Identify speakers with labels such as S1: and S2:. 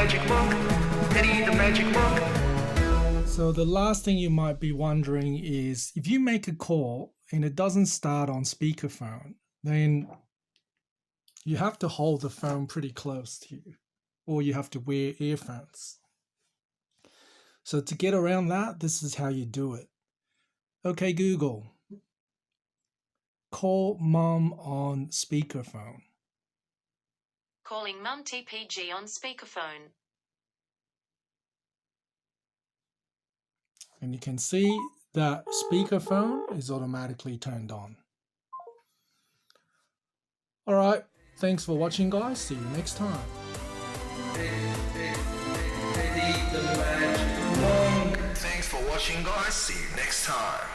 S1: magic monk, Teddy the magic monk.
S2: So the last thing you might be wondering is if you make a call and it doesn't start on speakerphone, then you have to hold the phone pretty close to you, or you have to wear earphones. So to get around that, this is how you do it. Okay, Google, call mom on speakerphone.
S3: Calling Mum TPG on speakerphone.
S2: And you can see that speakerphone is automatically turned on. All right, thanks for watching, guys. See you next time.
S1: Thanks for watching, guys. See you next time.